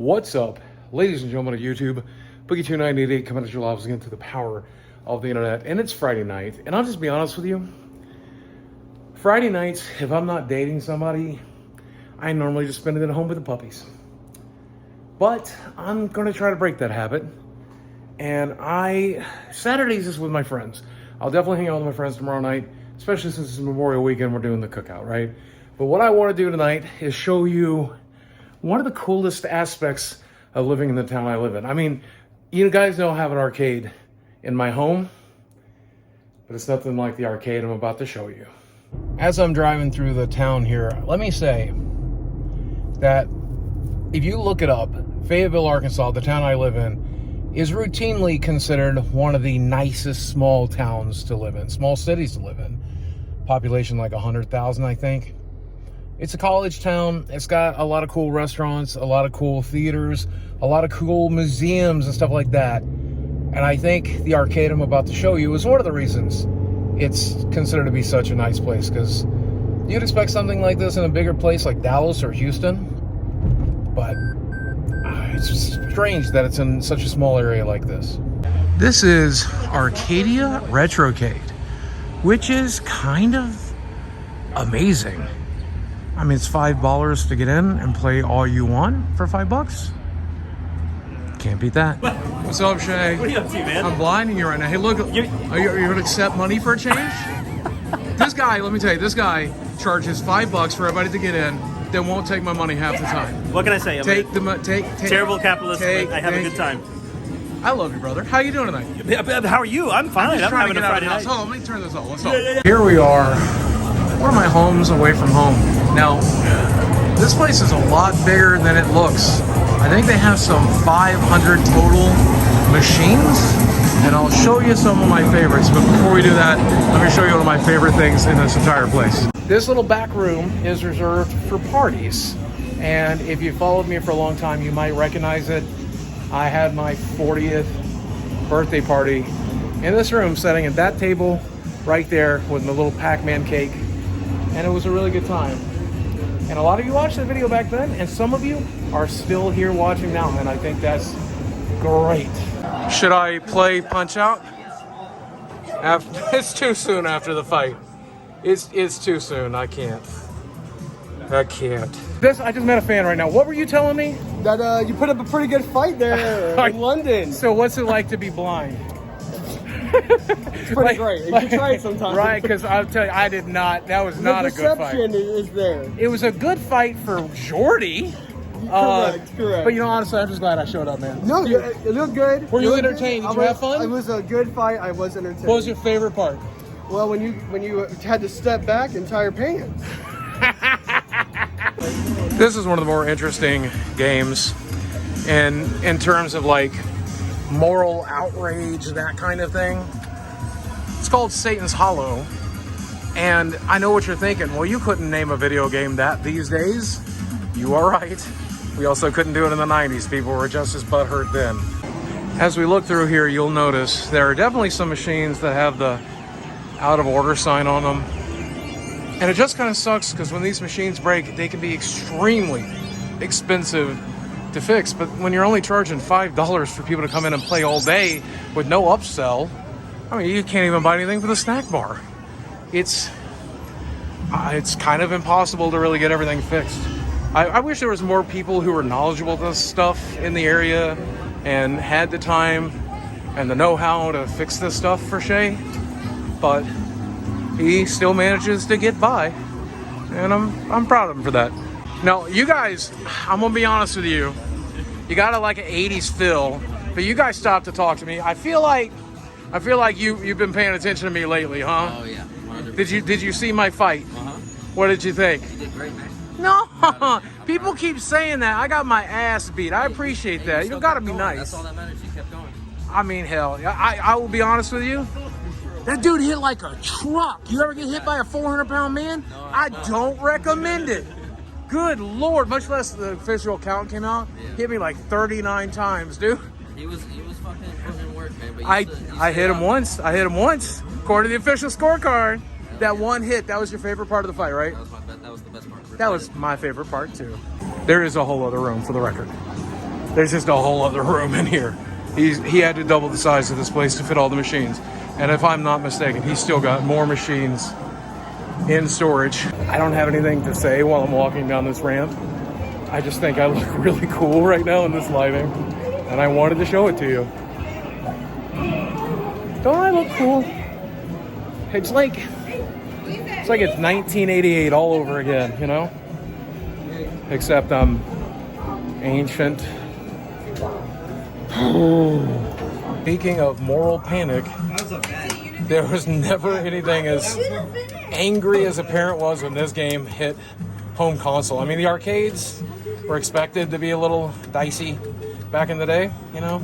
What's up, ladies and gentlemen of YouTube? Boogie2988 coming at your lives again through the power of the internet. And it's Friday night, and I'll just be honest with you. Friday nights, if I'm not dating somebody, I normally just spend it at home with the puppies. But I'm going to try to break that habit. And Saturdays is with my friends. I'll definitely hang out with my friends tomorrow night, especially since it's Memorial Weekend, we're doing the cookout, right? But what I want to do tonight is show you one of the coolest aspects of living in the town I live in. I mean, you guys know I have an arcade in my home, but it's nothing like the arcade I'm about to show you. As I'm driving through the town here, let me say that if you look it up, Fayetteville, Arkansas, the town I live in, is routinely considered one of the nicest small towns to live in, small cities to live in. Population like 100,000, I think. It's a college town. It's got a lot of cool restaurants, a lot of cool theaters, a lot of cool museums and stuff like that. And I think the arcade I'm about to show you is one of the reasons it's considered to be such a nice place, because you'd expect something like this in a bigger place like Dallas or Houston, but it's just strange that it's in such a small area like this. This is Arcadia Retrocade, which is kind of amazing. I mean, it's $5 to get in and play all you want for $5. Can't beat that. What's up, Shay? What are you up to, man? I'm blinding you right now. Hey, look, are you going to accept money for a change? This guy, let me tell you, this guy charges $5 for everybody to get in, then won't take my money half the time. What can I say? Take terrible capitalist, but I have a good time. I love you, brother. How you doing tonight? How are you? I'm fine. I'm having a Friday night. Hold on, let me turn this off. Let's talk. Here we are. One of my homes away from home. Now, this place is a lot bigger than it looks. I think they have some 500 total machines, and I'll show you some of my favorites. But before we do that, let me show you one of my favorite things in this entire place. This little back room is reserved for parties, and if you followed me for a long time, you might recognize it. I had my 40th birthday party in this room, sitting at that table right there with my little Pac-Man cake. And it was a really good time. And a lot of you watched the video back then, and some of you are still here watching now, and I think that's great. Should I play Punch Out? It's too soon after the fight. It's too soon. I can't. I just met a fan right now. What were you telling me? That you put up a pretty good fight there in London. So what's it like to be blind? It's pretty great. You should try it sometime. Right, because I'll tell you, I did not. That was not a good fight. The deception is there. It was a good fight for Jordy. Correct. But you know, honestly, I'm just glad I showed up, man. No, it looked good. Were you entertained? Did you have fun? It was a good fight. I was entertained. What was your favorite part? Well, when you had to step back and tie your pants. This is one of the more interesting games, and in terms of like moral outrage, that kind of thing. It's called Satan's Hollow, and I know what you're thinking. Well, you couldn't name a video game that these days. You are right. We also couldn't do it in the 90s. People were just as butthurt then. As we look through here, you'll notice there are definitely some machines that have the out of order sign on them. And it just kind of sucks because when these machines break, they can be extremely expensive to fix. But when you're only charging $5 for people to come in and play all day with no upsell, I mean, you can't even buy anything for the snack bar. It's kind of impossible to really get everything fixed. I wish there was more people who were knowledgeable of this stuff in the area and had the time and the know-how to fix this stuff for Shay. But he still manages to get by, and I'm proud of him for that. Now, you guys, I'm gonna be honest with you. You got like an 80s feel, but you guys stopped to talk to me. I feel like you've been paying attention to me lately, huh? Oh yeah. 100%. Did you see my fight? What did you think? You did great, man. No, people keep saying that. I got my ass beat. I appreciate that. You gotta be nice. That's all that matters. You kept going. I mean, hell, I will be honest with you. That dude hit like a truck. You ever get hit by a 400-pound man? No, I don't recommend it. Good Lord, much less the official count came out. Yeah. Hit me like 39 times, dude. He was fucking putting in work, man. But I hit him once. According to the official scorecard, that one hit, that was your favorite part of the fight, right? That was the best part. That was my favorite part too. There is a whole other room, for the record. There's just a whole other room in here. He had to double the size of this place to fit all the machines. And if I'm not mistaken, he's still got more machines in storage. I don't have anything to say while I'm walking down this ramp. I just think I look really cool right now in this lighting. And I wanted to show it to you. Don't I look cool? It's like it's 1988 all over again, you know? Except I'm ancient. Speaking of moral panic, there was never anything as angry as a parent was when this game hit home console. I mean, the arcades were expected to be a little dicey back in the day, you know?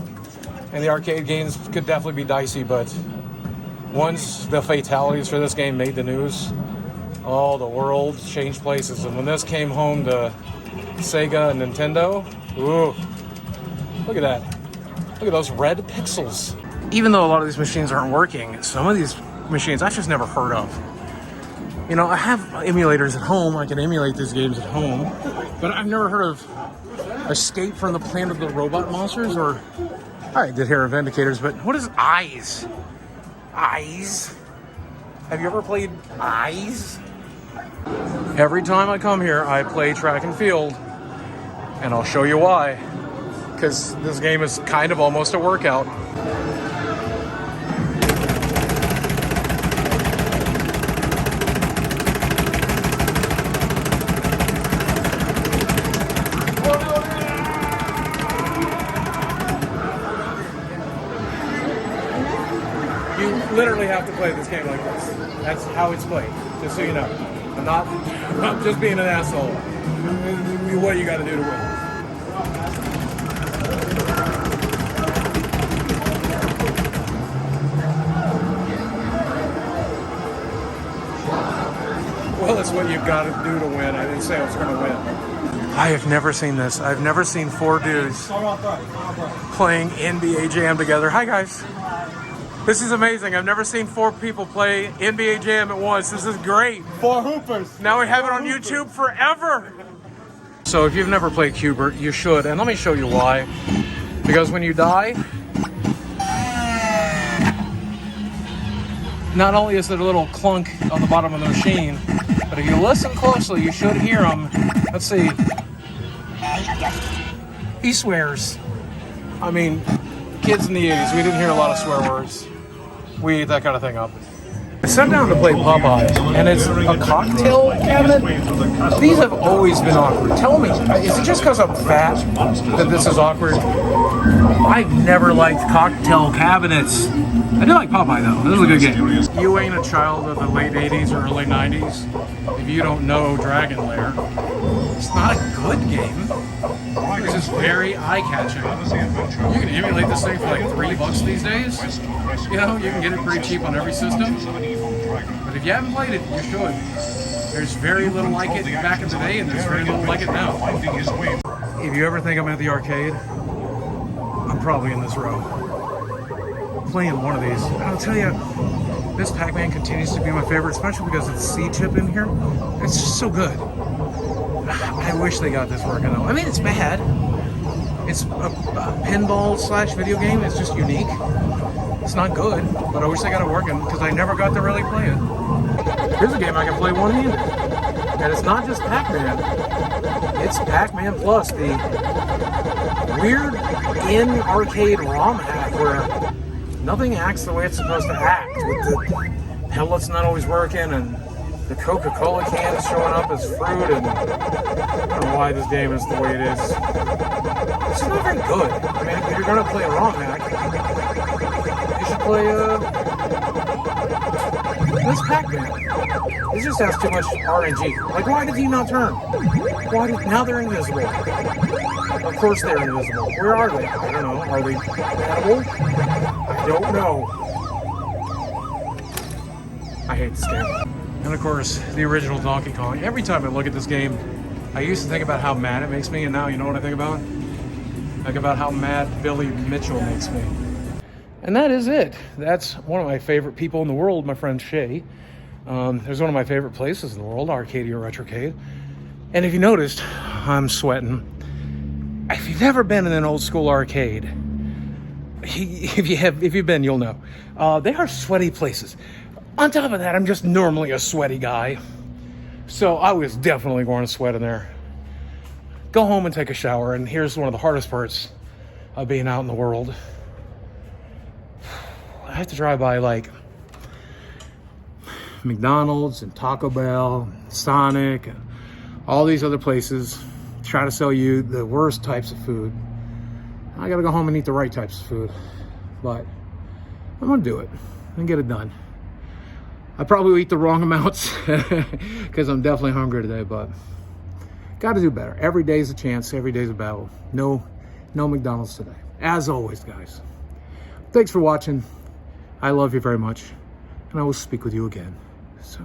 And the arcade games could definitely be dicey, but once the fatalities for this game made the news, oh, the world changed places. And when this came home to Sega and Nintendo, ooh, look at that. Look at those red pixels. Even though a lot of these machines aren't working, some of these machines I've just never heard of. You know, I have emulators at home. I can emulate these games at home, but I've never heard of Escape from the Planet of the Robot Monsters, or I did hear of Vindicators, but what is Eyes? Eyes? Have you ever played Eyes? Every time I come here, I play track and field, and I'll show you why. Because this game is kind of almost a workout. You literally have to play this game like this. That's how it's played, just so you know. I'm just being an asshole. What you gotta do to win. Well, it's what you've got to do to win. I didn't say I was going to win. I have never seen this. I've never seen four dudes playing NBA Jam together. Hi, guys. This is amazing. I've never seen four people play NBA Jam at once. This is great. Four hoopers. Now we have it on YouTube forever. So if you've never played Cubert, you should. And let me show you why. Because when you die, not only is there a little clunk on the bottom of the machine, but if you listen closely, you should hear him. Let's see. He swears. I mean, kids in the 80s, we didn't hear a lot of swear words. We ate that kind of thing up. I sat down to play Popeye, and it's a cocktail cabinet. These have always been awkward. Tell me, is it just because I'm fat that this is awkward? I've never liked cocktail cabinets. I do like Popeye, though. This is a good game. You ain't a child of the late 80s or early 90s if you don't know Dragon Lair. It's not a good game. It's just very eye-catching. You can emulate this thing for like $3 these days. You know, you can get it pretty cheap on every system. But if you haven't played it, you should. There's very little like it back in the day, and there's very little like it now. If you ever think I'm at the arcade, I'm probably in this row. Playing one of these. I'll tell you, this Pac-Man continues to be my favorite, especially because it's C-chip in here. It's just so good. I wish they got this working though. I mean, it's bad. It's a pinball / video game. It's just unique. It's not good, but I wish they got it working because I never got to really play it. Here's a game I can play one-handed. And it's not just Pac-Man. It's Pac-Man Plus, the weird in-arcade ROM hack where nothing acts the way it's supposed to act, with the pellets not always working and the Coca-Cola cans showing up as fruit, and I don't know why this game is the way it is. It's not very good. I mean, if you're going to play a ROM hack, you should play this Pac-Man. It just has too much RNG. Like, why did he not turn? Now they're invisible. Of course they're invisible. Where are they? I don't know. Are they edible? I don't know. I hate this game. And of course, the original Donkey Kong. Every time I look at this game, I used to think about how mad it makes me, and now you know what I think about? I think about how mad Billy Mitchell makes me. And that is it. That's one of my favorite people in the world, my friend Shay. There's one of my favorite places in the world, Arcadia Retrocade. And if you noticed, I'm sweating. if you've never been in an old school arcade, if you've been, you'll know. They are sweaty places. On top of that, I'm just normally a sweaty guy. So I was definitely going to sweat in there. Go home and take a shower. And here's one of the hardest parts of being out in the world. I have to drive by like McDonald's and Taco Bell, Sonic, and all these other places try to sell you the worst types of food. I gotta go home and eat the right types of food, but I'm gonna do it and get it done. I probably will eat the wrong amounts because I'm definitely hungry today, but gotta do better. Every day's a chance, every day's a battle. No McDonald's today. As always, guys. Thanks for watching. I love you very much, and I will speak with you again. So.